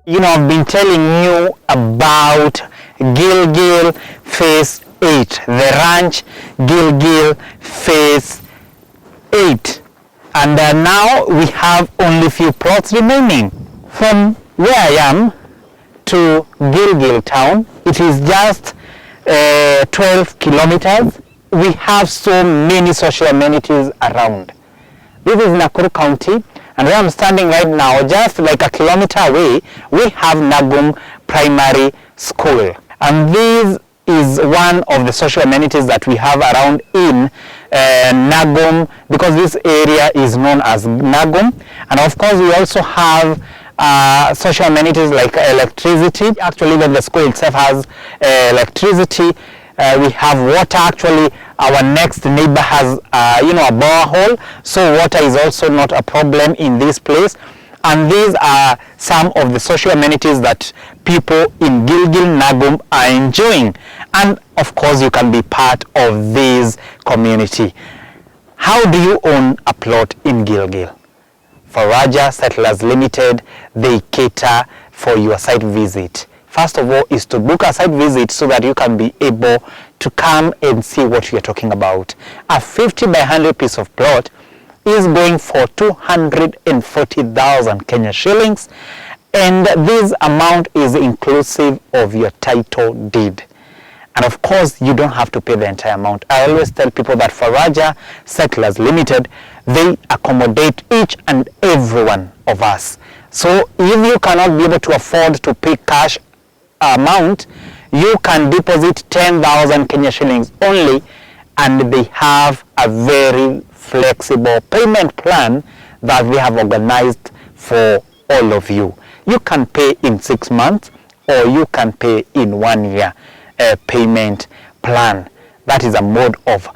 I've been telling you about Gilgil Phase 8, the ranch Gilgil Phase 8. And now we have only few plots remaining. From where I am to Gilgil town, it is just 12 kilometers. We have so many social amenities around. This is Nakuru County, and where I'm standing right now, just like a kilometer away, we have Nagum Primary School. And this is one of the social amenities that we have around in Nagum, because this area is known as Nagum. And of course, we also have social amenities like electricity. Actually, the school itself has electricity. We have water. Actually, our next neighbor has a borehole, so water is also not a problem in this place. And these are some of the social amenities that people in Gilgil Nagum are enjoying. And of course, you can be part of this community. How do you own a plot in Gilgil? Faraja Settlers Limited, they cater for your site visit. First of all is to book a site visit so that you can be able to come and see what we are talking about. A 50 by 100 piece of plot is going for 240,000 Kenya shillings, and this amount is inclusive of your title deed. And of course, you don't have to pay the entire amount. I always tell people that Faraja Settlers Limited, they accommodate each and every one of us. So if you cannot be able to afford to pay cash amount, you can deposit 10,000 Kenya shillings only, and they have a very flexible payment plan that they have organized for all of you. You can pay in 6 months, or you can pay in 1 year payment plan. That is a mode of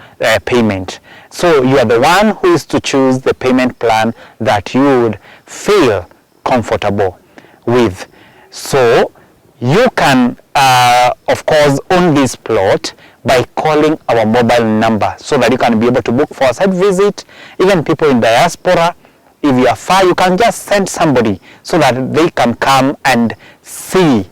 payment. So you are the one who is to choose the payment plan that you would feel comfortable with. So you can, of course, own this plot by calling our mobile number so that you can be able to book for a site visit. Even people in diaspora, if you are far, you can just send somebody so that they can come and see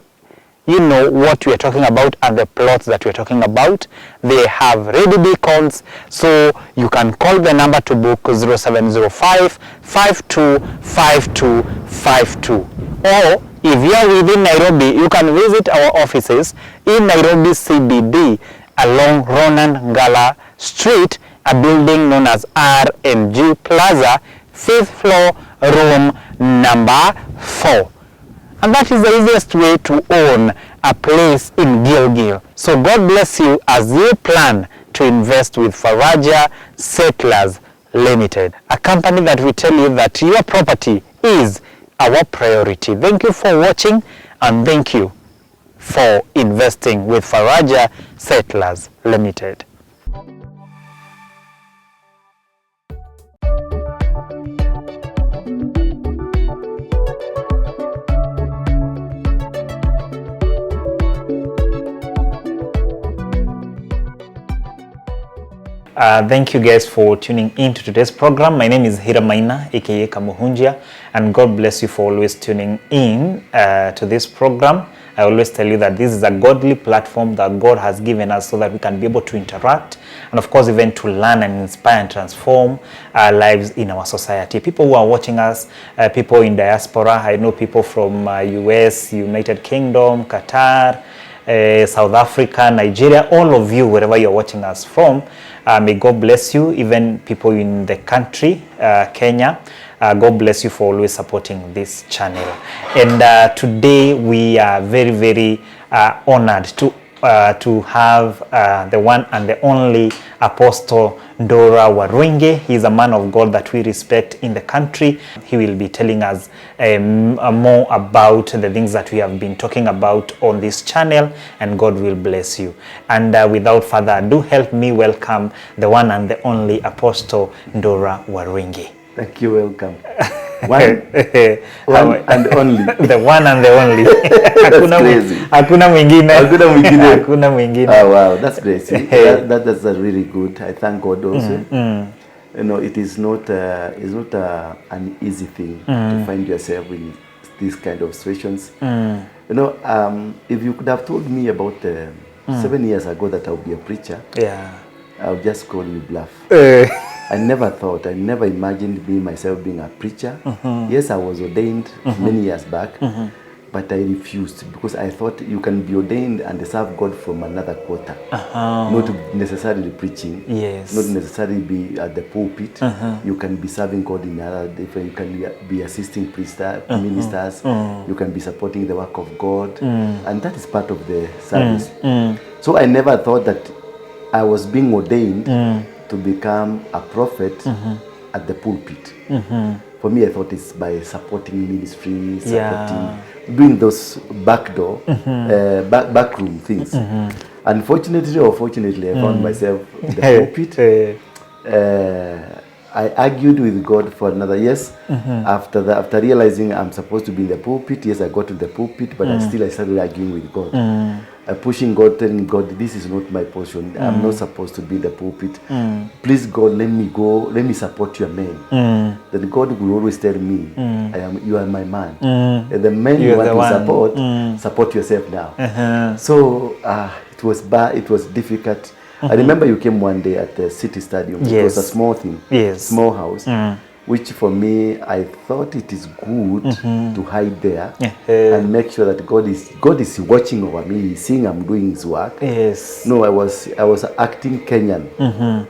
what we are talking about and the plots that we are talking about. They have ready beacons, so you can call the number to book 0705 525252. Or if you are within Nairobi, you can visit our offices in Nairobi CBD along Ronan Ngala Street, a building known as R&G Plaza, 5th floor, room number 4. And that is the easiest way to own a place in Gilgil. So God bless you as you plan to invest with Faraja Settlers Limited, a company that will tell you that your property is our priority. Thank you for watching, and thank you for investing with Faraja Settlers Limited. Thank you guys for tuning in to today's program. My name is Hira Maina, aka Kamuhunjia, and God bless you for always tuning in to this program. I always tell you that this is a godly platform that God has given us so that we can be able to interact and of course even to learn and inspire and transform our lives in our society. People who are watching us, people in diaspora, I know people from US, United Kingdom, Qatar, South Africa, Nigeria, all of you, wherever you're watching us from, may God bless you. Even people in the country, Kenya, God bless you for always supporting this channel. And today we are very, very honored to have the one and the only Apostle Ndora Warwenge. He is a man of God that we respect in the country. He will be telling us more about the things that we have been talking about on this channel, and God will bless you. And without further ado, help me welcome the one and the only Apostle Ndora Warwenge. Thank you, welcome. One and only. The one and the only. That's crazy. Hakuna mwingine. Hakuna mwingine. Hakuna mwingine. Oh wow, that's crazy. That's really good. I thank God also. You know, it is not an easy thing to find yourself in these kind of situations. You know, if you could have told me about 7 years ago that I'll be a preacher, Yeah. I'll just call you bluff. I never thought, I never imagined me myself being a preacher. Yes, I was ordained many years back, but I refused because I thought you can be ordained and serve God from another quarter, not necessarily preaching, Yes. not necessarily be at the pulpit. You can be serving God in other different. You can be assisting ministers. You can be supporting the work of God, and that is part of the service. So I never thought that I was being ordained to become a prophet at the pulpit. For me, I thought it's by supporting ministry, supporting, doing those backdoor, backroom things. Unfortunately or fortunately, I found myself in the pulpit. I argued with God for another yes. After realizing I'm supposed to be in the pulpit, yes, I got to the pulpit, but I started arguing with God. Pushing God, telling God, this is not my portion. I'm not supposed to be in the pulpit. Please, God, let me go. Let me support your man. Then God will always tell me, you are my man. And the man you want to support yourself now. So it was bad. It was difficult. I remember you came one day at the city stadium. It was a small thing, small house, which for me, I thought it is good to hide there and make sure that God is watching over me. He's seeing I'm doing His work. Yes. No, I was acting Kenyan.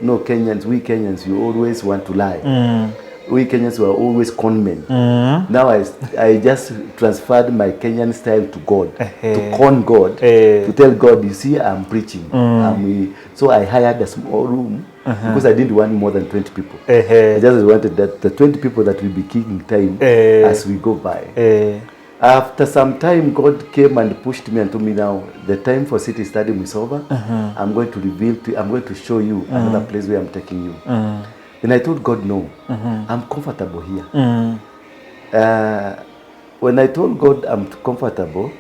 No, Kenyans, we Kenyans, you always want to lie. We Kenyans were always con men. Now I just transferred my Kenyan style to God, to con God, to tell God, you see, I'm preaching. So I hired a small room because I didn't want more than 20 people. I just wanted that the 20 people that will be killing time as we go by. After some time, God came and pushed me and told me, now the time for city stadium is over. I'm going to I'm going to show you another place where I'm taking you. Then I told God, no, I'm comfortable here. When I told God I'm comfortable,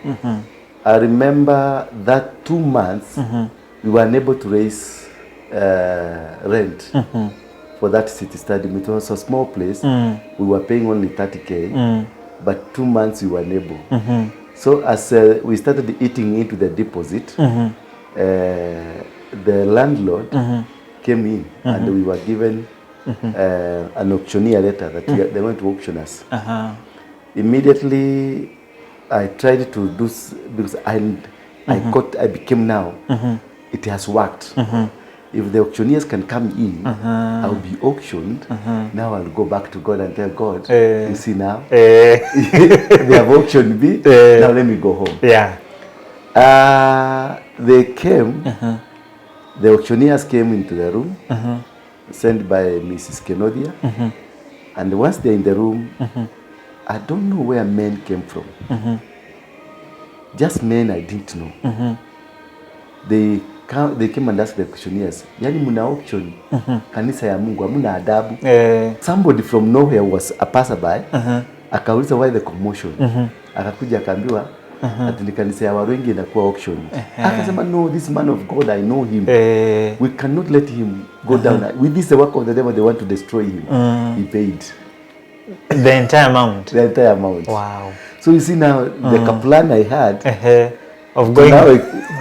I remember that 2 months we were unable to raise rent for that city stadium. It was a small place. We were paying only 30K, but 2 months we were unable. So as we started eating into the deposit, the landlord came in and we were given an auctioneer letter that they went to auction us. Immediately, I tried to do because I became now. It has worked. If the auctioneers can come in, I'll be auctioned. Now I'll go back to God and tell God, you see now, they have auctioned me. Now let me go home. They came. The auctioneers came into the room. Sent by Mrs. Kenodia. And once they're in the room, I don't know where men came from. Just men I didn't know. They came and asked the auctioneers, yani muna auction kanisa ya Mungu, hamuna adabu. Somebody from nowhere was a passerby. Akauliza why the commotion. Akakuja akaambiwa ati ni kanisa ya Warengi inakuwa auction. Akasema no, this man of God, I know him. We cannot let him go down. With this the work of the devil, they want to destroy him. He paid the entire amount. The entire amount. Wow. So you see now the plan I had of going now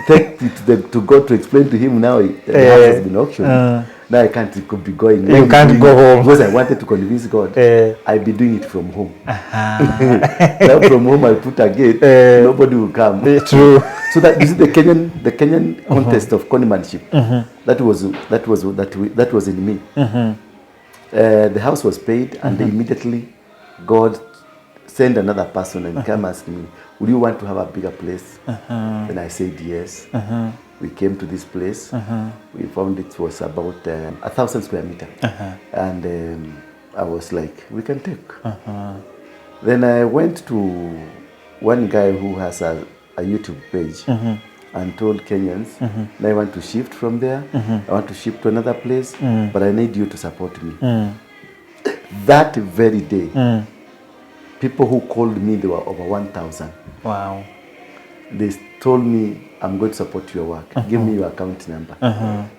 take it to God to explain to him now the house has been auctioned. Now I can't be going. You can't go home because I wanted to convince God. I'll be doing it from home. Now from home I put a gate. Nobody will come. True. So that this is the Kenyan contest of conmanship. That was in me. The house was paid, and immediately God sent another person and came ask me, would you want to have a bigger place? And I said yes. We came to this place. We found it was about 1,000 square meters. And I was like, we can take. Then I went to one guy who has a YouTube page and told Kenyans, I want to shift from there. I want to shift to another place, but I need you to support me. That very day, people who called me, there were over 1,000. Wow. They told me, I'm going to support your work. Give me your account number.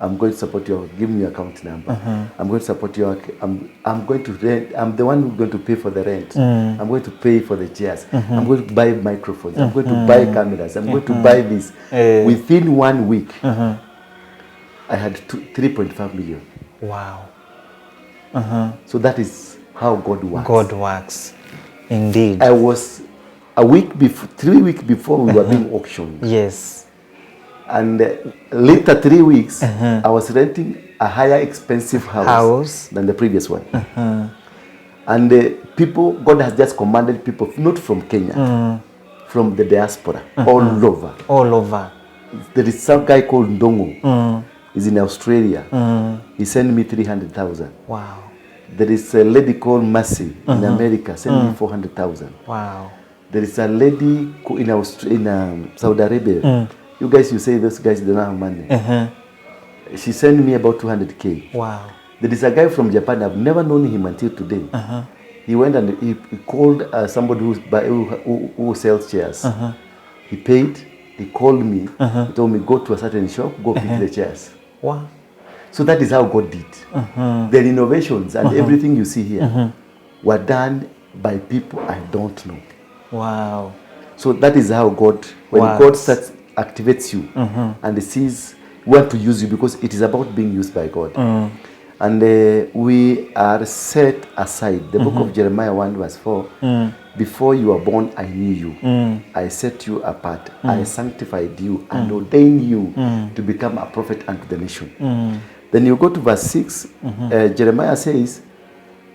I'm going to support your work. Give me your account number. I'm going to support your work. I'm going to rent. I'm the one who's going to pay for the rent. I'm going to pay for the chairs. I'm going to buy microphones. I'm going to buy cameras. I'm going to buy this. Within 1 week, I had 3.5 million. Wow. So that is how God works. God works. Indeed. I was 3 weeks before we were being auctioned. Yes. And later 3 weeks, I was renting a higher expensive house than the previous one. And people, God has just commanded people, not from Kenya, from the diaspora, all over. All over. There is some guy called Ndongo. He's in Australia. He sent me 300,000. Wow. There is a lady called Mercy in America, sent me 400,000. Wow. There is a lady in Saudi Arabia. You guys, you say those guys don't have money. She sent me about 200K. Wow. There is a guy from Japan. I've never known him until today. He went and he called somebody who sells chairs. He paid. He called me. He told me, go to a certain shop, go pick the chairs. Wow. So that is how God did. The renovations and everything you see here were done by people I don't know. Wow. So that is how God, when God activates you and he sees want to use you, because it is about being used by God. And we are set aside. The book of Jeremiah 1 verse 4, before you were born, I knew you. I set you apart. I sanctified you and ordained you to become a prophet unto the nation. Then you go to verse 6, Jeremiah says,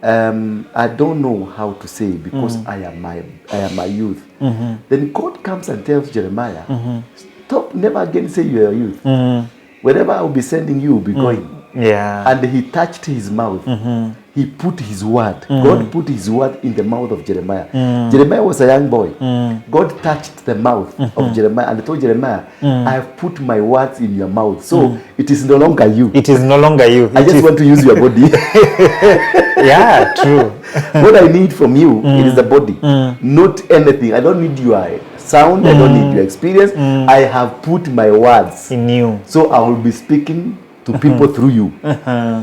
I don't know how to say because I am my youth. Then God comes and tells Jeremiah, stop, never again say you are a youth. Wherever I will be sending you, will be going. Yeah. And he touched his mouth. He put his word. God put his word in the mouth of Jeremiah. Jeremiah was a young boy. God touched the mouth of Jeremiah and told Jeremiah, I have put my words in your mouth. So it is no longer you. It is no longer you. I just want to use your body. Yeah, true. What I need from you, it is the body, not anything. I don't need your sound. I don't need your experience. I have put my words In you. So I will be speaking to people through you.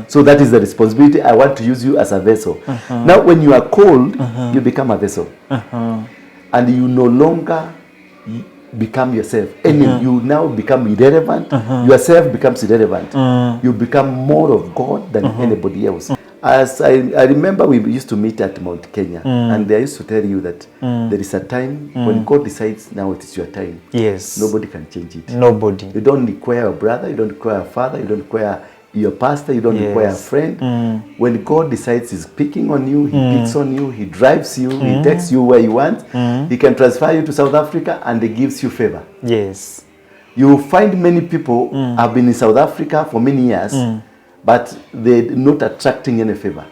So that is the responsibility. I want to use you as a vessel. Now when you are called, you become a vessel. And you no longer become yourself. And you now become irrelevant. Yourself becomes irrelevant. You become more of God than anybody else. As I remember, we used to meet at Mount Kenya, and I used to tell you that there is a time when God decides now it is your time. Yes. Nobody can change it. Nobody. You don't require a brother, you don't require a father, you don't require your pastor, you don't require a friend. When God decides he's picking on you, he picks on you, he drives you, he takes you where you want, he can transfer you to South Africa and he gives you favor. Yes. You find many people have been in South Africa for many years, but they're not attracting any favor.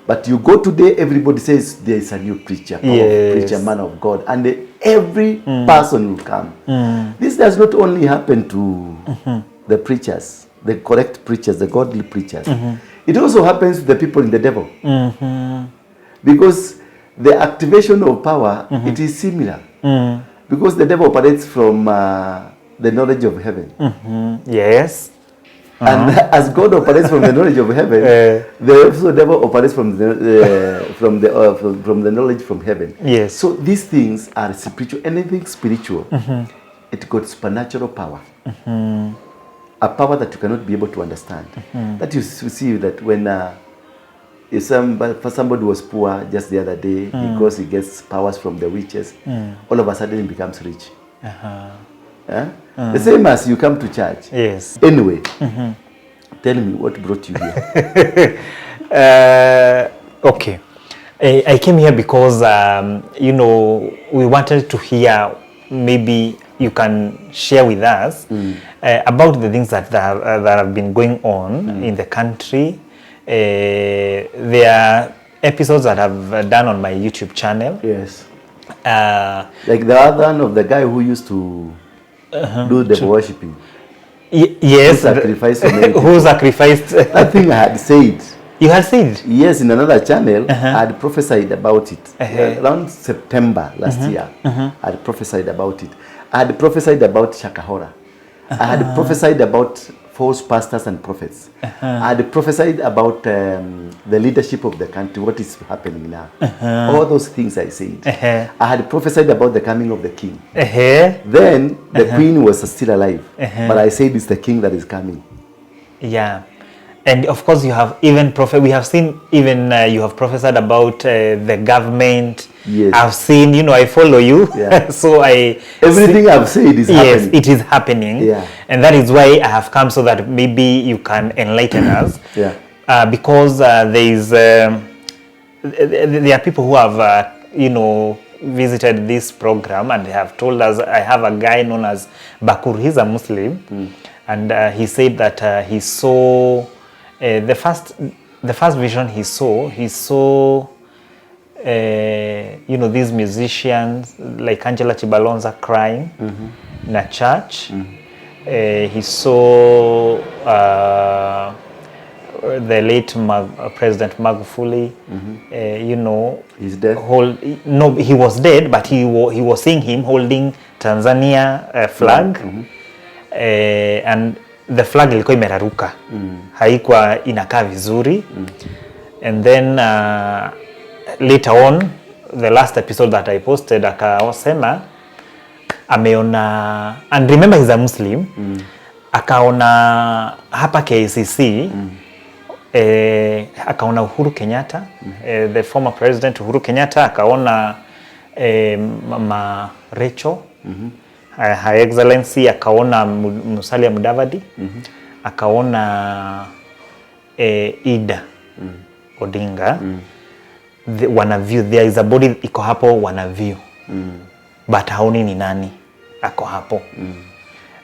But you go today, everybody says there is a new preacher, preacher, man of God, and every person will come. This does not only happen to the preachers, the correct preachers, the godly preachers. It also happens to the people in the devil. Because the activation of power, it is similar. Because the devil operates from the knowledge of heaven. Yes. And as God operates from the knowledge of heaven, the devil operates from the knowledge from heaven. Yes. So these things are spiritual. Anything spiritual, it got supernatural power. A power that you cannot be able to understand. That you see that when if somebody was poor just the other day, because he gets powers from the witches, all of a sudden he becomes rich. The same as you come to church. Yes. Anyway, tell me what brought you here. Okay. I came here because, you know, we wanted to hear, maybe you can share with us about the things that have been going on in the country. There are episodes that I've done on my YouTube channel. Yes. Like the other one of the guy who used to do the worshipping. Yes. Who sacrificed. I think I had said. You had said? Yes, in another channel, I had prophesied about it. Around September last year, I had prophesied about it. I had prophesied about Shakahora. I had prophesied about false pastors and prophets. I had prophesied about the leadership of the country, what is happening now. All those things I said. I had prophesied about the coming of the king. Then the queen was still alive. But I said it's the king that is coming. Yeah. And of course you have even we have seen even you have prophesied about the government. Yes. I've seen, you know, I follow you. Yeah. So everything I've said is happening. Yes, it is happening. Yeah. And that is why I have come, so that maybe you can enlighten us. Yeah. Because there are people who have you know, visited this program, and they have told us, I have a guy known as Bakur, he's a Muslim, and he said that he saw the first vision he saw you know, these musicians like Angela Chibalonza crying in a church. He saw the late President Magufuli, you know, he's dead. No, he was dead, but he was seeing him holding Tanzania flag, and the flag ilikuwa imeraruka, haikuwa inakaa vizuri, and then later on, the last episode that I posted, akasema ameona, and remember he's a Muslim, akaona hapa KCC, akaona Uhuru Kenyatta, the former president Uhuru Kenyatta, akaona Mama Rachel, Her Excellency, akaona Musalia Mudavadi, akaona Ida Odinga. Wana view, there is a body iko hapo, wana view, but haoni ni nani ako hapo.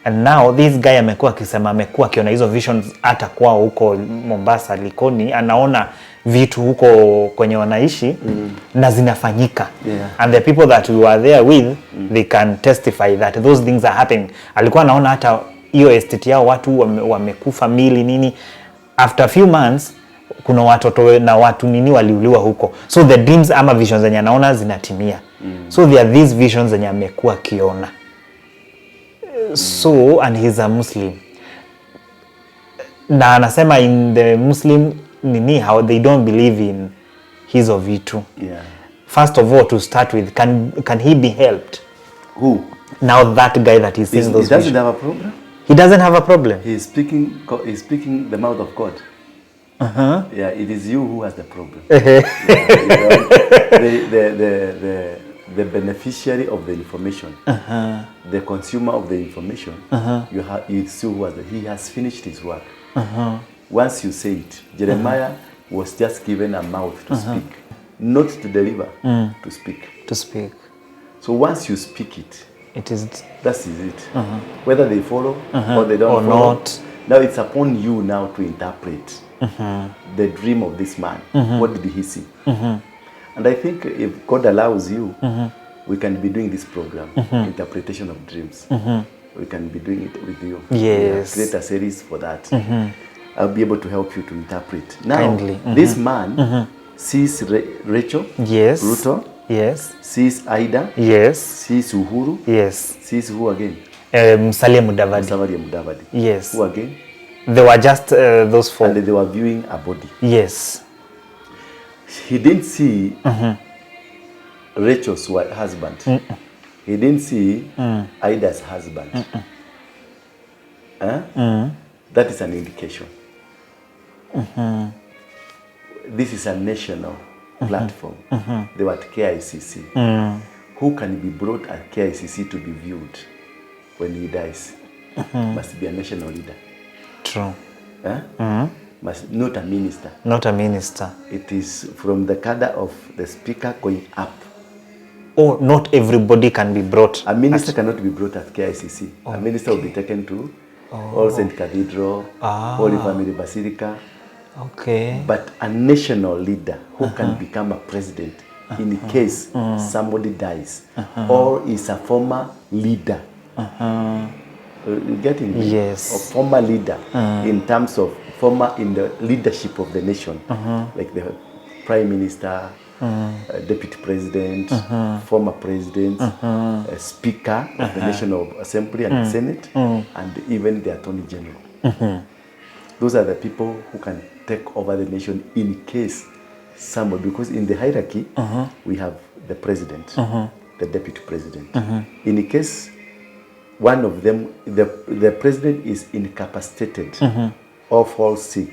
And now this guy amekuwa akisema, amekuwa akiona hizo visions hata kwao huko Mombasa, Likoni, anaona vitu huko kwenye wanaishi na zinafanyika. And the people that we were there with, they can testify that those things are happening. Alikuwa anaona hata hiyo estate yao watu wamekufa mili nini, after a few months kuna watoto na watu nini waliuliwa huko. So the dreams ama visions zenye anaona zinatimia. So there are these visions zenye amekuwa kiona. So, and he's a Muslim. Na anasema in the Muslim nini, how they don't believe in hizo vitu. Yeah. First of all, to start with, can he be helped? Who? Now that guy that is seeing those he doesn't visions. have a problem. He doesn't have a problem. He's speaking the mouth of God. Yeah, it is you who has the problem. The beneficiary of the information, the consumer of the information, it's you who has he has finished his work. Once you say it, Jeremiah was just given a mouth to speak, not to deliver, to speak. To speak. So once you speak it, it is. That is it. Whether they follow or they don't follow. Not. Now it's upon you now to interpret the dream of this man. What did he see? And I think if God allows you, we can be doing this program, interpretation of dreams. We can be doing it with you. Yes. Create a series for that. I'll be able to help you to interpret. Now, kindly. This man sees Rachel, yes. Ruto, yes. sees Ida, yes. sees Uhuru, yes. sees who again? Musalia Mudavadi. Musalia Mudavadi. Yes. Who again? They were just those four. And they were viewing a body. Yes. He didn't see Rachel's husband. He didn't see Ida's husband. That is an indication. This is a national platform. They were at KICC. Who can be brought at KICC to be viewed when he dies? Must be a national leader. True. Not a minister. Not a minister. It is from the cadre of the speaker going up. Oh, not everybody can be brought. A minister cannot be brought at KICC. A minister will be taken to All Saint Cathedral, Holy Family Basilica. Okay. But a national leader who can become a president in case somebody dies or is a former leader. Getting me? Yes. A former leader in terms of former in the leadership of the nation, like the prime minister, deputy president, former president, speaker of the National Assembly and Senate, and even the Attorney General. Those are the people who can take over the nation in case somebody, because in the hierarchy, we have the president, the deputy president. In case one of them, the president is incapacitated or falls sick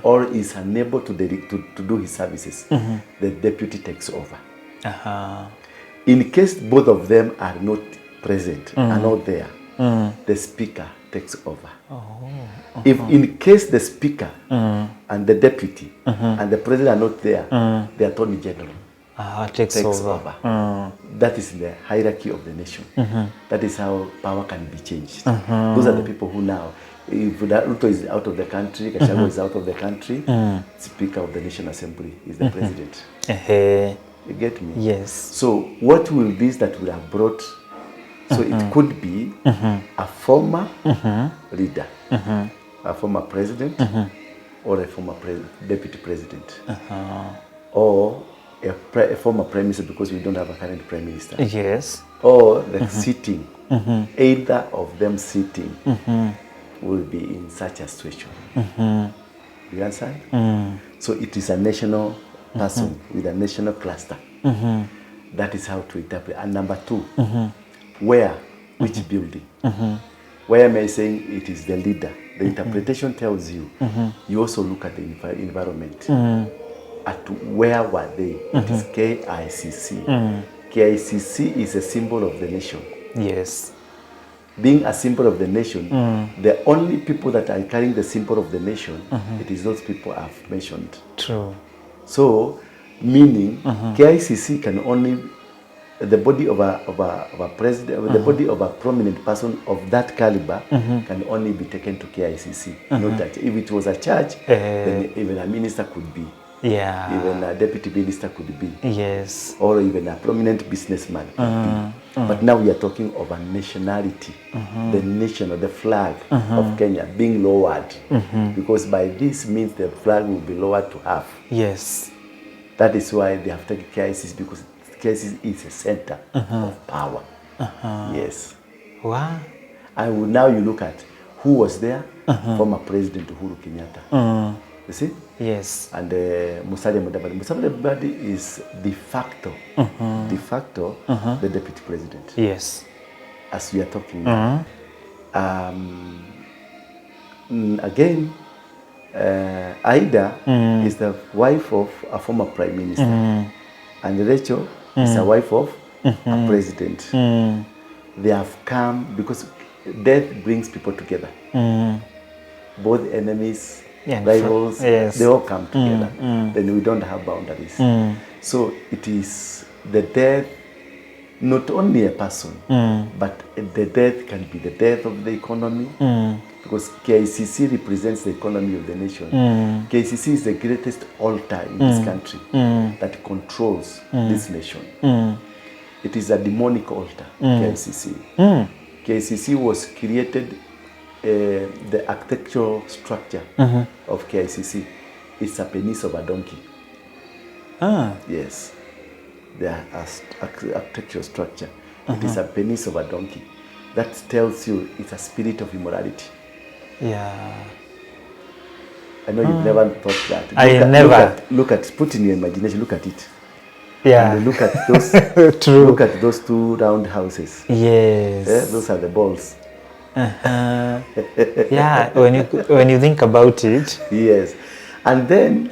or is unable to do his services, the deputy takes over. In case both of them are not present, are not there, the speaker takes over. If in case the speaker and the deputy and the president are not there, the attorney general takes over. That is the hierarchy of the nation. That is how power can be changed. Those are the people who now, if Ruto is out of the country, Gachagua is out of the country, Speaker of the National Assembly is the president. You get me? Yes. So what will this that we have brought? So it could be a former leader, a former president, or a former deputy president, or a former prime minister, because we don't have a current prime minister. Yes. Or the sitting, either of them sitting will be in such a situation. You understand? So it is a national person with a national cluster. That is how to interpret. And number two, where, which building? Where am I saying it is the leader? The interpretation tells you. You also look at the environment. At where were they? It is KICC. KICC is a symbol of the nation. Yes. Being a symbol of the nation, the only people that are carrying the symbol of the nation, it is those people I've mentioned. True. So, meaning KICC can only, the body of a president, the body of a prominent person of that caliber can only be taken to KICC. Not that if it was a church, then even a minister could be. Yeah. Even a deputy minister could be. Yes. Or even a prominent businessman could be. But now we are talking of a nationality, the nation or the flag of Kenya being lowered. Because by this means the flag will be lowered to half. Yes. That is why they have taken KICC, because KICC is a center of power. Yes. Wow. And now you look at who was there, former President Uhuru Kenyatta. You see? Yes. And Musalia Mudavadi. Musalia Mudavadi is de facto, the deputy president. Yes. As we are talking now. Again, Aida is the wife of a former prime minister. And Rachel is the wife of a president. They have come because death brings people together. Both enemies, rivals, they all come together. Then we don't have boundaries. So it is the death, not only a person, but the death can be the death of the economy, because KICC represents the economy of the nation. KICC is the greatest altar in this country that controls this nation. It is a demonic altar, KICC. KICC was created, the architectural structure of KICC is a penis of a donkey. Yes. The architectural structure. It is a penis of a donkey. That tells you it's a spirit of immorality. Yeah. I know you've never thought that. Look at, put in your imagination, look at it. Yeah. And look at those, True. Look at those two round houses. Yes. Those are the balls. Yeah, when you think about it. Yes. And then,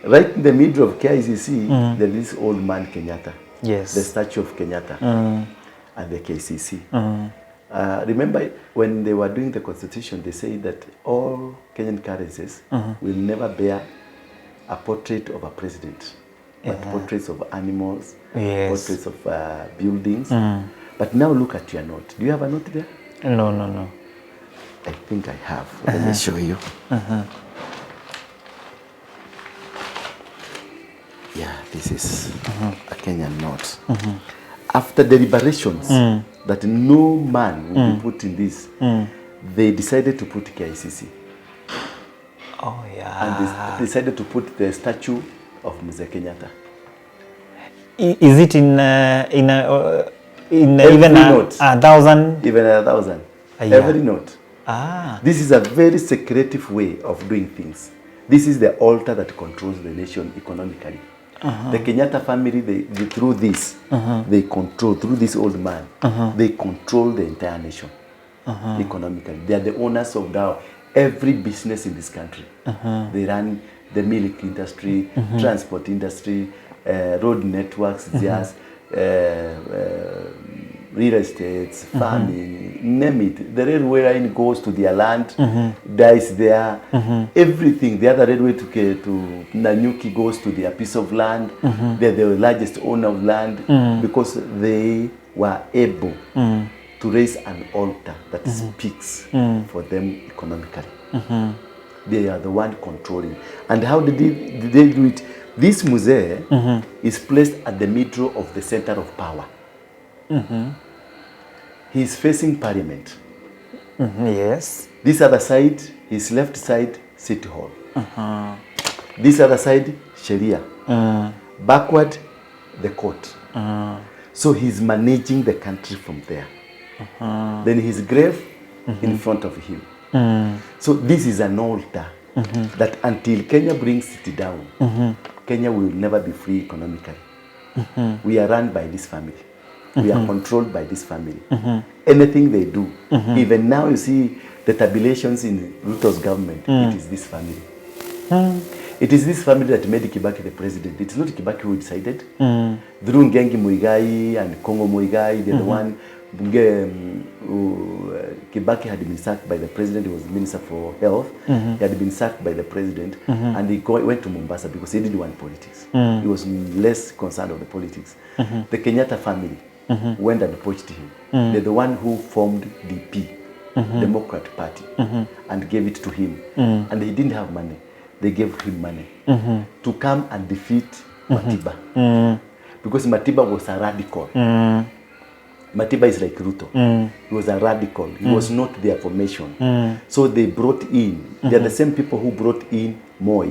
right in the middle of KICC, there is old man Kenyatta. Yes. The statue of Kenyatta and the KCC. Remember, when they were doing the constitution, they say that all Kenyan currencies will never bear a portrait of a president, but portraits of animals, portraits of buildings. But now look at your note. Do you have a note there? No. I think I have. Let me show you. Yeah, this is a Kenyan note. After deliberations that no man will be put in this, they decided to put KICC. Oh, yeah. And they decided to put the statue of Mzee Kenyatta. Is it in Every even note. 1,000? Even 1,000. Yeah. Every note. Ah. This is a very secretive way of doing things. This is the altar that controls the nation economically. The Kenyatta family, they through this, they control, through this old man, they control the entire nation economically. They are the owners of now every business in this country. They run the milk industry, transport industry, road networks, just real estates, farming, name it. The railway line goes to their land, dies there. Everything, the other railway to Nanyuki goes to their piece of land. They're the largest owner of land because they were able to raise an altar that speaks for them economically. They are the one controlling. And how did they do it? This Muzee is placed at the middle of the center of power. He is facing parliament. Yes. This other side, his left side, City Hall. This other side, Sharia. Backward, the court. So he's managing the country from there. Then his grave in front of him. So this is an altar that until Kenya brings it down, Kenya will never be free economically. We are run by this family. We are controlled by this family. Anything they do, even now you see the tabulations in Ruto's government, it is this family. It is this family that made Kibaki the president. It's not Kibaki who decided. Through Ngengi Muigai and Kongo Muigai, they're the one. Kibaki had been sacked by the president. He was Minister for Health. He had been sacked by the president, and he went to Mombasa because he didn't want politics. He was less concerned of the politics. The Kenyatta family went and poached him. They're the one who formed DP, Democrat Party, and gave it to him. And he didn't have money. They gave him money to come and defeat Matiba. Because Matiba was a radical. Matiba is like Ruto. He was a radical. He was not their formation. So they brought in, they're the same people who brought in Moi.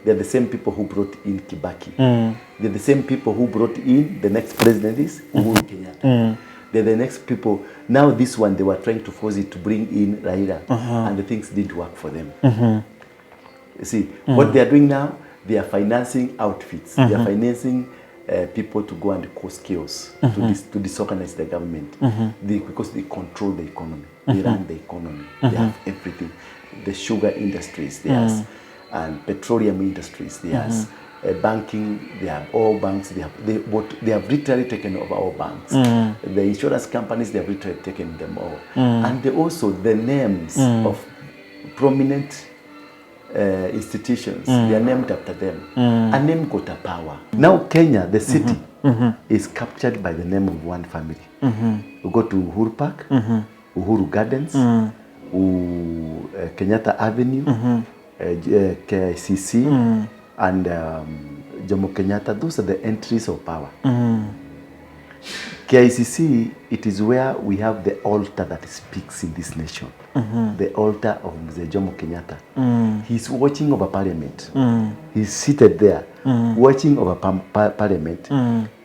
They're the same people who brought in Kibaki. They're the same people who brought in, the next president is Uhuru Kenyatta. They're the next people. Now this one, they were trying to force it to bring in Raila. And the things didn't work for them. You see, what they are doing now, they are financing outfits. They are financing people to go and cause chaos, to disorganize the government. Because they control the economy. They run the economy. They have everything. The sugar industry is theirs. And petroleum industry is theirs. Banking, they have all banks. They have literally taken over all banks. The insurance companies, they have literally taken them all. And they also, the names of prominent institutions, they are named after them. A name got a power. Now Kenya, the city, is captured by the name of one family. We go to Uhuru Park, Uhuru Gardens, Kenyatta Avenue, KICC, and Jomo Kenyatta. Those are the entries of power. KICC, it is where we have the altar that speaks in this nation. The altar of Mzee Jomo Kenyatta. He's watching over parliament. He's seated there, watching over parliament.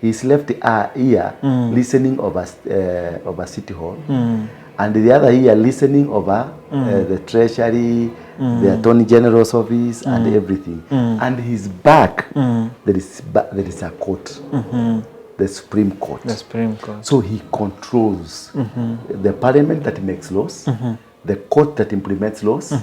His left ear listening over City Hall. And the other ear listening over the treasury, the Attorney General's office, and everything. And his back, there is a court. The Supreme Court. The Supreme Court. So he controls the parliament that makes laws, the court that implements laws,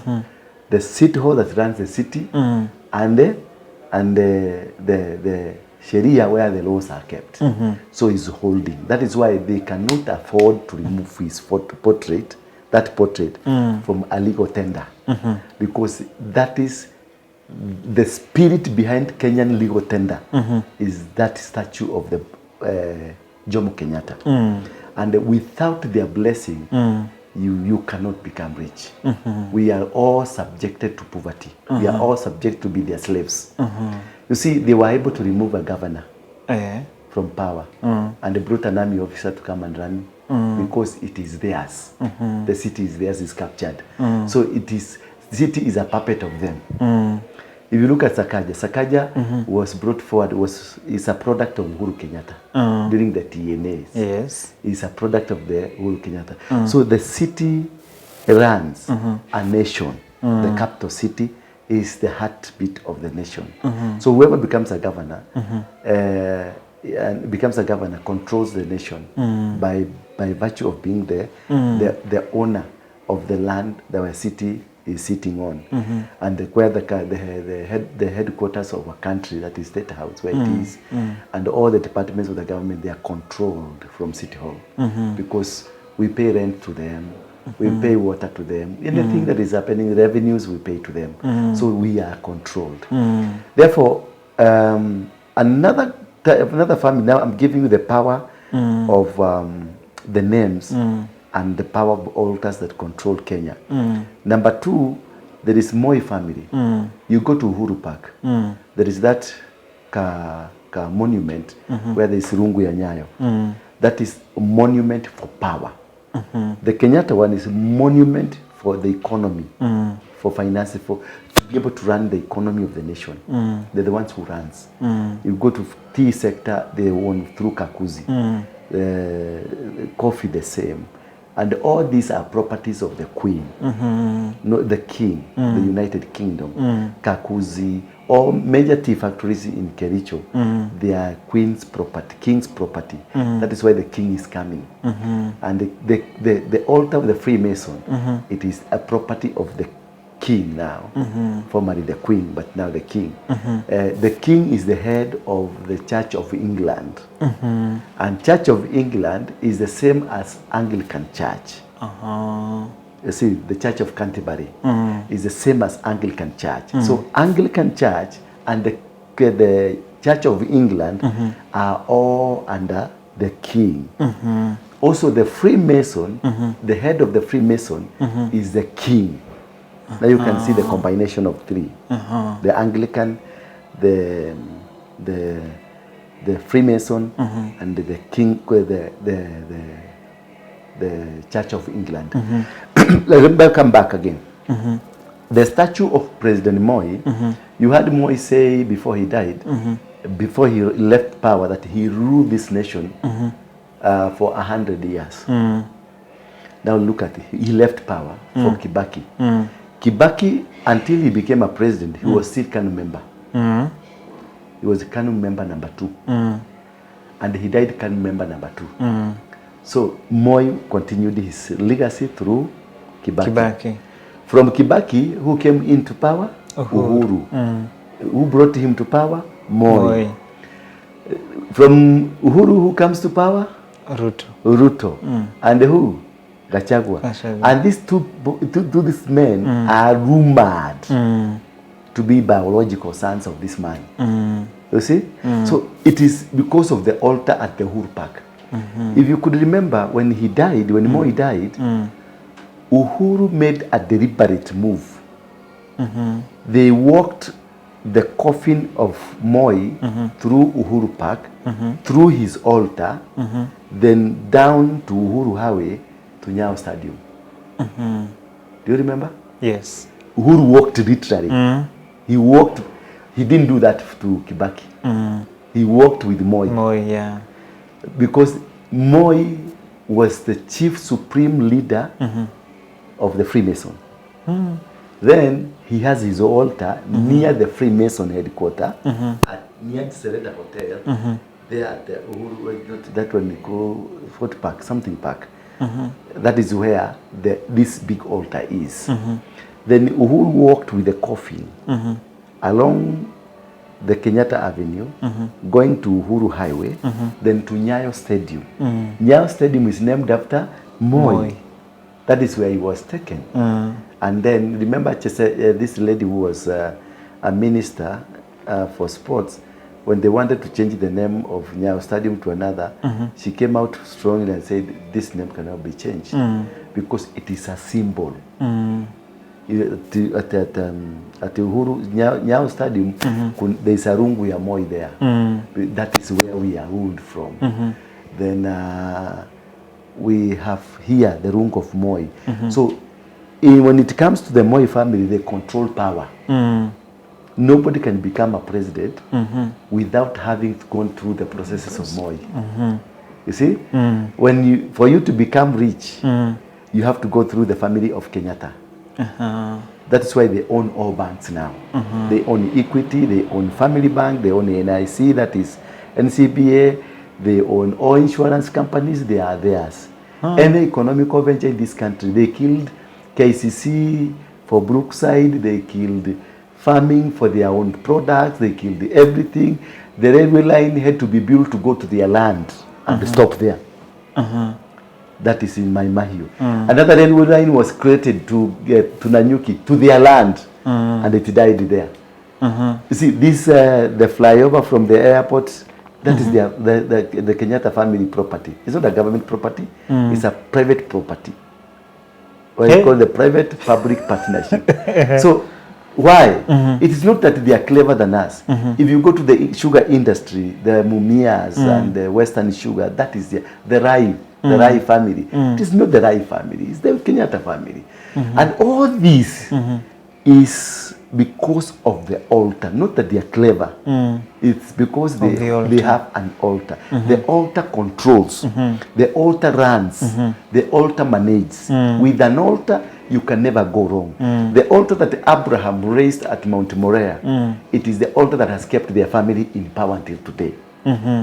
the city hall that runs the city, and the Sharia where the laws are kept. So he's holding. That is why they cannot afford to remove his portrait from a legal tender, because that is the spirit behind Kenyan legal tender is that statue of the Jomo Kenyatta. And without their blessing, you cannot become rich. We are all subjected to poverty. We are all subject to be their slaves. You see, they were able to remove a governor from power, and they brought an army officer to come and run because it is theirs. The city is theirs, is captured. So the city is a puppet of them. If you look at Sakaja, Sakaja was brought forward, is a product of Uhuru Kenyatta during the TNAs. Yes. Is a product of the Uhuru Kenyatta. So the city runs a nation. The capital city is the heartbeat of the nation. So whoever becomes a governor, controls the nation by virtue of being the owner of the land that our city is sitting on, and where the headquarters of a country, that is State House, where it is, and all the departments of the government, they are controlled from City Hall, because we pay rent to them, we pay water to them, anything that is happening, revenues we pay to them, so we are controlled. Therefore, another family, now I'm giving you the power of the names and the power of altars that control Kenya. Number 2, there is Moi family. You go to Uhuru Park, there is that monument where there is Rungu ya Nyayo. That is a monument for power. The Kenyatta one is a monument for the economy, for finances, for to be able to run the economy of the nation. They're the ones who runs. You go to tea sector, they own through Kakuzi. Coffee the same. And all these are properties of the Queen, not the King, the United Kingdom. Kakuzi, all major tea factories in Kericho, they are Queen's property, King's property. That is why the King is coming. And the altar of the Freemason, it is a property of the King now, formerly the Queen, but now the King. The King is the head of the Church of England. And Church of England is the same as Anglican Church. You see, the Church of Canterbury is the same as Anglican Church. So Anglican Church and the Church of England are all under the King. Also the Freemason, the head of the Freemason is the King. Now you can see the combination of 3. The Anglican, the Freemason, and the King, the Church of England. Let me come back again. The statue of President Moi, you heard Moi say before he died, before he left power, that he ruled this nation for 100 years. Now look at it. He left power for Kibaki. Kibaki, until he became a president, he was still KANU member. He was KANU member number 2. And he died KANU member number 2. So Moi continued his legacy through Kibaki. From Kibaki, who came into power? Uhuru. Who brought him to power? Moi. From Uhuru, who comes to power? Ruto. And who? Gachagua. And these two these men are rumored to be biological sons of this man. You see? So it is because of the altar at the Uhuru Park. If you could remember, when he died, when Moi died, Uhuru made a deliberate move. They walked the coffin of Moi through Uhuru Park, through his altar, then down to Uhuru Highway to Nyayo Stadium. Do you remember? Yes. Uhuru walked literally. He walked. He didn't do that to Kibaki. He walked with Moi. Moi, yeah. Because Moi was the chief supreme leader of the Freemason. Then he has his altar near the Freemason headquarters, near the Sereda Hotel. There at the Uhuru, that one we call Fort Park, something park. That is where this big altar is. Then Uhuru walked with the coffin along the Kenyatta Avenue, going to Uhuru Highway, then to Nyayo Stadium. Nyayo Stadium is named after Moi. That is where he was taken. And then remember this lady who was a minister for sports, when they wanted to change the name of Nyayo Stadium to another, she came out strongly and said, this name cannot be changed because it is a symbol. At Uhuru, Nyayo Stadium, there is a rungu ya Moi there. That is where we are ruled from. Then we have here the rungu of Moi. So when it comes to the Moi family, they control power. nobody can become a president without having gone through the processes of Moi. You see, when for you to become rich, you have to go through the family of Kenyatta. That is why they own all banks now. They own Equity, they own Family Bank, they own NIC, that is NCBA, they own all insurance companies, they are theirs. Any economical venture in this country, they killed KCC for Brookside, they killed farming for their own products, they killed everything. The railway line had to be built to go to their land and stop there. That is in Mahio. Another railway line was created to get to Nanyuki, to their land, and it died there. You see, this the flyover from the airport, that is the Kenyatta family property. It's not a government property, it's a private property. What is called the private-public partnership. So, why? It is not that they are clever than us. If you go to the sugar industry, the Mumias and the Western Sugar, that is the Rai. The Rai family. It is not the Rai family, it's the Kenyatta family. And all this is because of the altar, not that they are clever. It's because they have an altar. The altar controls, the altar runs, the altar manages. With an altar, you can never go wrong. The altar that Abraham raised at Mount Moriah, it is the altar that has kept their family in power until today.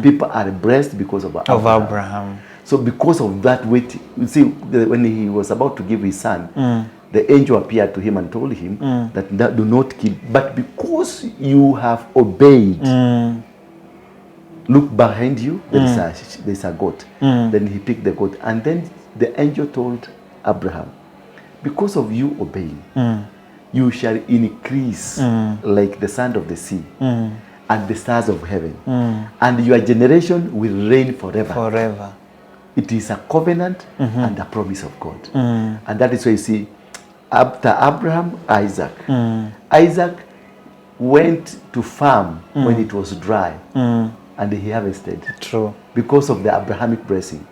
People are blessed because of Abraham. So because of that weight, you see, when he was about to give his son, the angel appeared to him and told him that do not kill. But because you have obeyed, look behind you, there is a goat. Then he picked the goat. And then the angel told Abraham, because of you obeying, you shall increase like the sand of the sea and the stars of heaven. And your generation will reign forever. It is a covenant and a promise of God. And that is why you see, after Abraham, Isaac. Isaac went to farm when it was dry, and he harvested. True. Because of the Abrahamic blessing.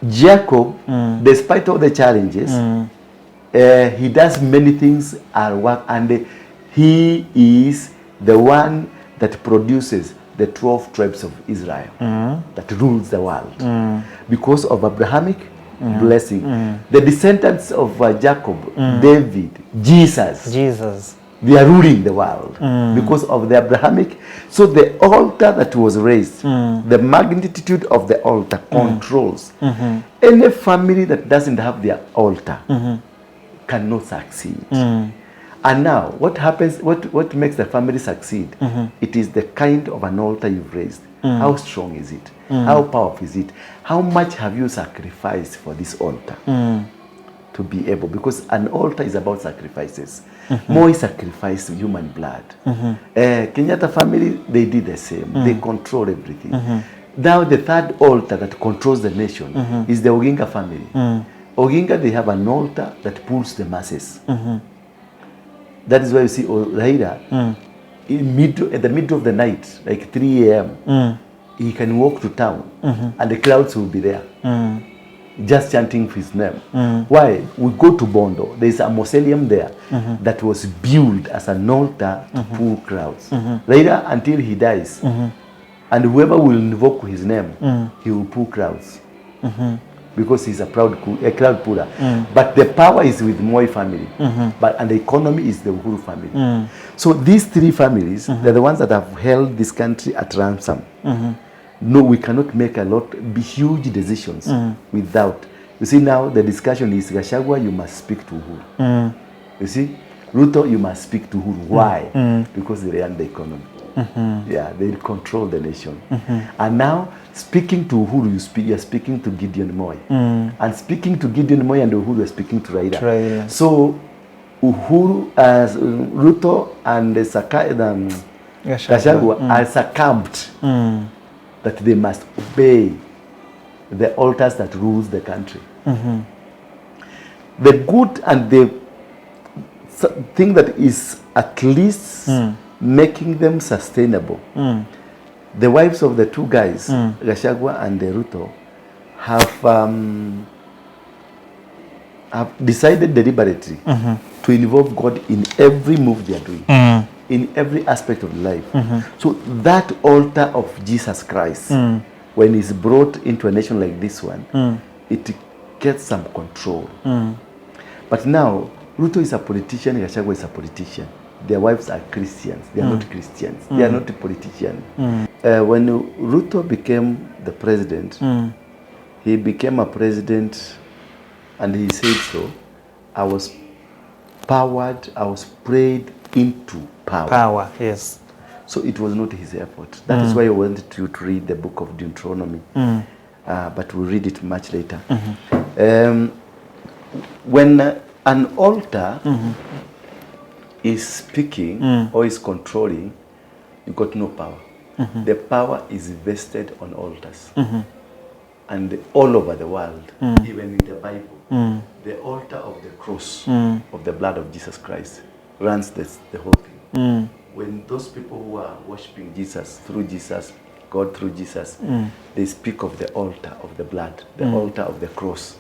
Jacob, despite all the challenges, he does many things at work, and he is the one that produces the 12 tribes of Israel that rules the world. Because of Abrahamic blessing. The descendants of Jacob, David, Jesus, they are ruling the world because of the Abrahamic. So the altar that was raised, the magnitude of the altar controls. Any family that doesn't have their altar cannot succeed. And now, what happens, what makes the family succeed? It is the kind of an altar you've raised. How strong is it? How powerful is it? How much have you sacrificed for this altar to be able? Because an altar is about sacrifices. More sacrificed human blood. Kenyatta family, they did the same. They control everything. Now the third altar that controls the nation is the Oginga family. Oginga, they have an altar that pulls the masses. That is why you see Raila, at the middle of the night, like 3 a.m., he can walk to town and the crowds will be there, just chanting his name. Why? We go to Bondo, there is a mausoleum there that was built as an altar to pull crowds. Raila, until he dies, and whoever will invoke his name, he will pull crowds. Because he's a crowd puller. But the power is with Moi family, and the economy is the Uhuru family. So these three families, they're the ones that have held this country at ransom. No, we cannot make be huge decisions without. You see, now the discussion is, Gachagua, you must speak to Uhuru. You see, Ruto, you must speak to Uhuru. Why? Because they run the economy. Yeah, they control the nation. And now, speaking to Uhuru, you're speaking to Gideon Moi. And speaking to Gideon Moi and Uhuru, you're speaking to Raila. So, Uhuru, Ruto and Gachagua are succumbed that they must obey the altars that rules the country. The good and the thing that is at least making them sustainable. The wives of the two guys, Gachagua and Ruto, have decided deliberately to involve God in every move they are doing. in every aspect of life. So that altar of Jesus Christ, when it's brought into a nation like this one, it gets some control. But now, Ruto is a politician, Gachagua is a politician. Their wives are Christians. They are not Christians. They are not politicians. When Ruto became the president, he became a president, and he said so, I was powered, I was prayed into power. Power, yes. So it was not his effort. That is why I wanted you to read the book of Deuteronomy. But we'll read it much later. When an altar is speaking or is controlling, you got no power. The power is vested on altars. And all over the world, even in the Bible, the altar of the cross of the blood of Jesus Christ runs the whole thing. When those people who are worshiping Jesus, through Jesus, God through Jesus, they speak of the altar of the blood, the altar of the cross.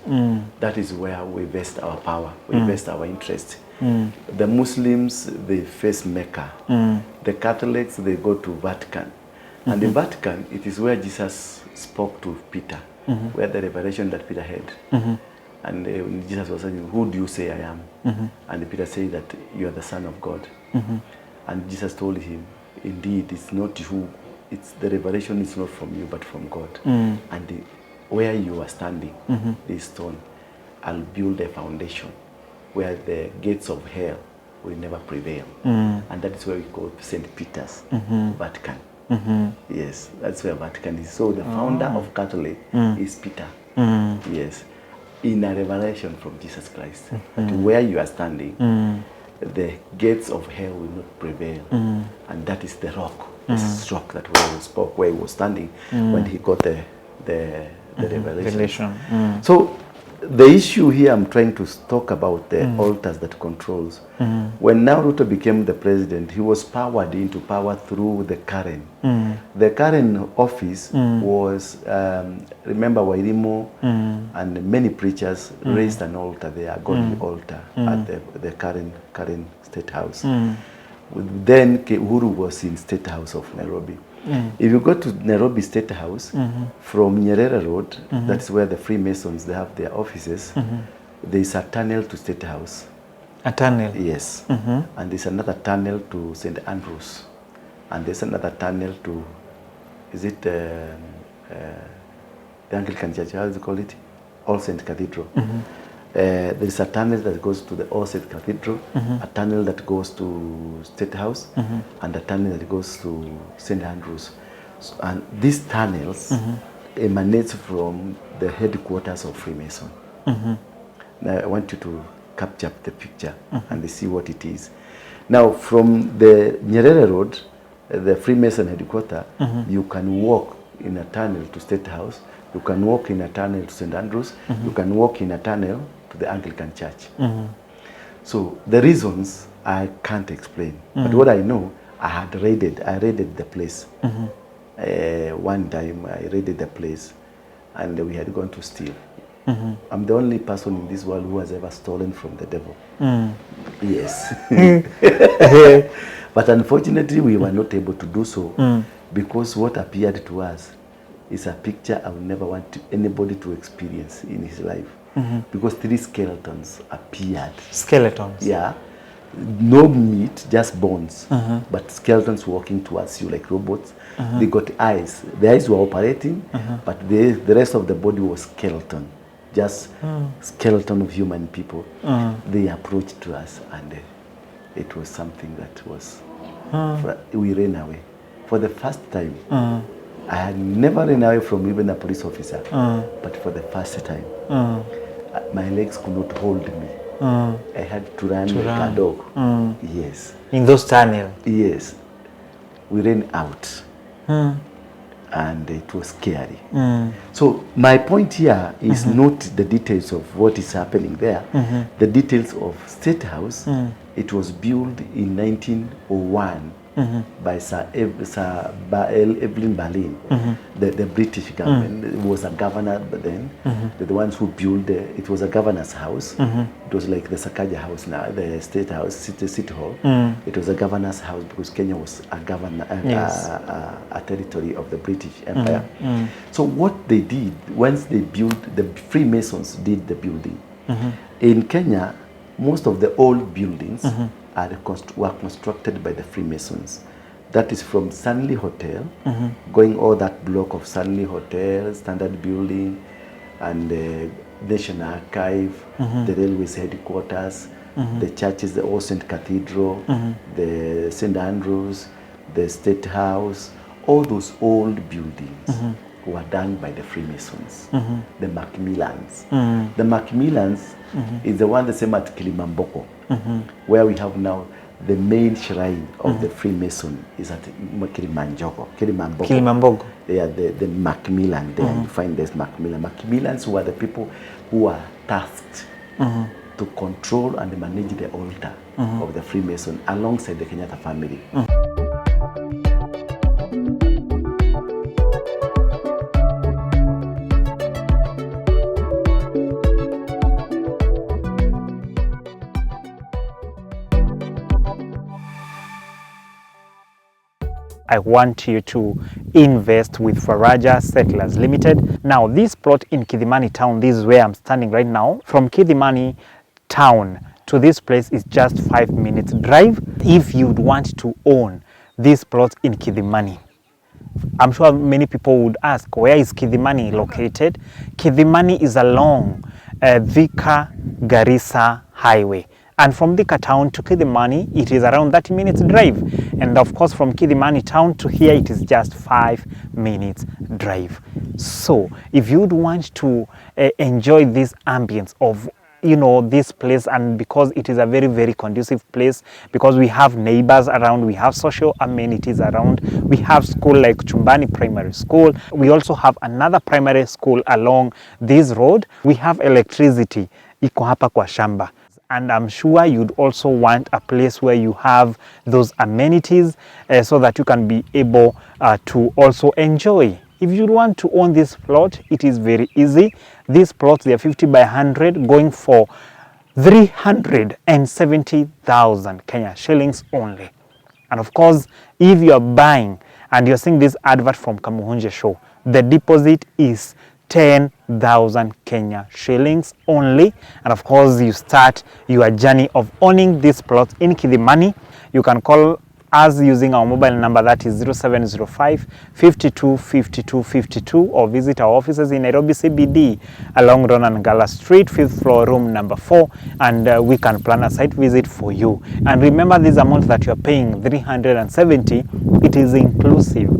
That is where we vest our power, we vest our interest. The Muslims, they face Mecca. The Catholics, they go to Vatican. And in Vatican, it is where Jesus spoke to Peter, where the revelation that Peter had. And when Jesus was saying, who do you say I am? And Peter said that you are the Son of God. And Jesus told him, indeed, it's not you, it's the revelation is not from you, but from God. And where you are standing, this stone, I'll build a foundation where the gates of hell will never prevail. And that is where we call St. Peter's, Vatican. Yes, that's where Vatican is. So the founder of Catholic is Peter. Yes, in a revelation from Jesus Christ. That where you are standing, the gates of hell will not prevail. And that is the rock. This is rock that where he spoke, where he was standing when he got the revelation. So the issue here I'm trying to talk about the altars that controls. When now Ruto became the president, he was powered into power through the Karen. The Karen office was, remember Wairimu and many preachers raised an altar there, a godly altar at the Karen State House. Then Uhuru was in State House of Nairobi. If you go to Nairobi State House, from Nyerere Road, that's where the Freemasons, they have their offices, there is a tunnel to State House. A tunnel? Yes. And there's another tunnel to St. Andrews. And there's another tunnel to, is it the Anglican Church, how do you call it? All Saint Cathedral. There is a tunnel that goes to the All Saint Cathedral, a tunnel that goes to State House, and a tunnel that goes to St. Andrews. So, and these tunnels emanate from the headquarters of Freemason. Now I want you to capture the picture and see what it is. Now from the Nyerere Road, the Freemason headquarters, you can walk in a tunnel to State House, you can walk in a tunnel to St. Andrews, you can walk in a tunnel to the Anglican Church. So the reasons I can't explain, but what I know, I raided the place. One time I raided the place and we had gone to steal. I'm the only person in this world who has ever stolen from the devil. Yes. But unfortunately we were not able to do so because what appeared to us is a picture I would never want anybody to experience in his life. Because 3 skeletons appeared. Skeletons? Yeah. No meat, just bones. But skeletons walking towards you like robots. They got eyes. The eyes were operating, but the rest of the body was skeleton. Just skeleton of human people. They approached to us and it was something that was, we ran away. For the first time, I had never run away from even a police officer, but for the first time, my legs could not hold me. I had to run like a dog. Yes. In those tunnels? Yes. We ran out. And it was scary. So my point here is not the details of what is happening there. The details of State House, it was built in 1901 by Sir Evelyn Berlin, the British government. It was a governor, but then the ones who built it was a governor's house. It was like the Sakaja house now, the state house, city hall. It was a governor's house because Kenya was a governor, a territory of the British Empire. So what they did, once they built, the Freemasons did the building. In Kenya, most of the old buildings were constructed by the Freemasons. That is from Stanley Hotel, going all that block of Stanley Hotel, Standard Building, and the National Archive, the railways headquarters, the churches, the All Saint Cathedral, the St. Andrews, the State House, all those old buildings were done by the Freemasons, the Macmillans. The Macmillans is the one the same at Kilimamboko, where we have now the main shrine of the Freemason is at Kilimamboko. They are the Macmillan there. You find this Macmillan. Macmillans were the people who are tasked to control and manage the altar of the Freemason alongside the Kenyatta family. I want you to invest with Faraja Settlers Limited. Now, this plot in Kidhimani town, this is where I'm standing right now. From Kidhimani town to this place is just 5 minutes drive. If you'd want to own this plot in Kidhimani, I'm sure many people would ask, where is Kidhimani located? Kidhimani is along Thika Garissa Highway. And from Thika town to Kidhimani, it is around 30 minutes drive. And of course, from Kidhimani town to here, it is just 5 minutes drive. So if you'd want to enjoy this ambience of this place, and because it is a very, very conducive place, because we have neighbors around, we have social amenities around, we have school like Chumbani Primary School, we also have another primary school along this road, we have electricity, iko hapa kwa shamba. And I'm sure you'd also want a place where you have those amenities so that you can be able to also enjoy. If you want to own this plot, it is very easy. These plots, they are 50 by 100, going for 370,000 Kenya shillings only. And of course, if you are buying and you're seeing this advert from Kamuhunje Show, the deposit is 10,000 Kenya shillings only. And of course, you start your journey of owning this plot in Kidhimani. You can call us using our mobile number, that is 0705 52 52 52, or visit our offices in Nairobi CBD along Ronan Gala Street, 5th floor, room number 4, and we can plan a site visit for you. And remember, this amount that you are paying, 370, it is inclusive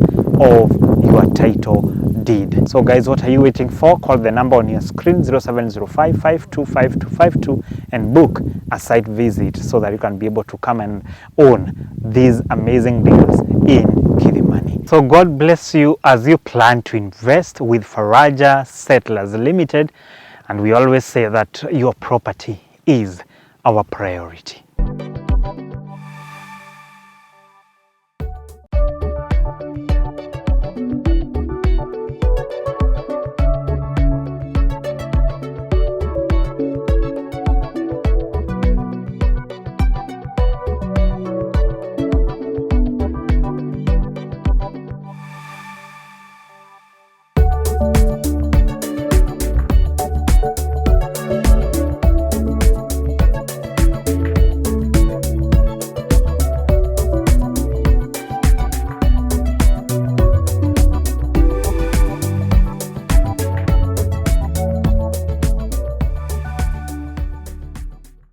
of your title deed. So guys, what are you waiting for? Call the number on your screen, 0705 525 252, and book a site visit so that you can be able to come and own these amazing deals in Kidhimani. So God bless you as you plan to invest with Faraja Settlers Limited, and we always say that your property is our priority.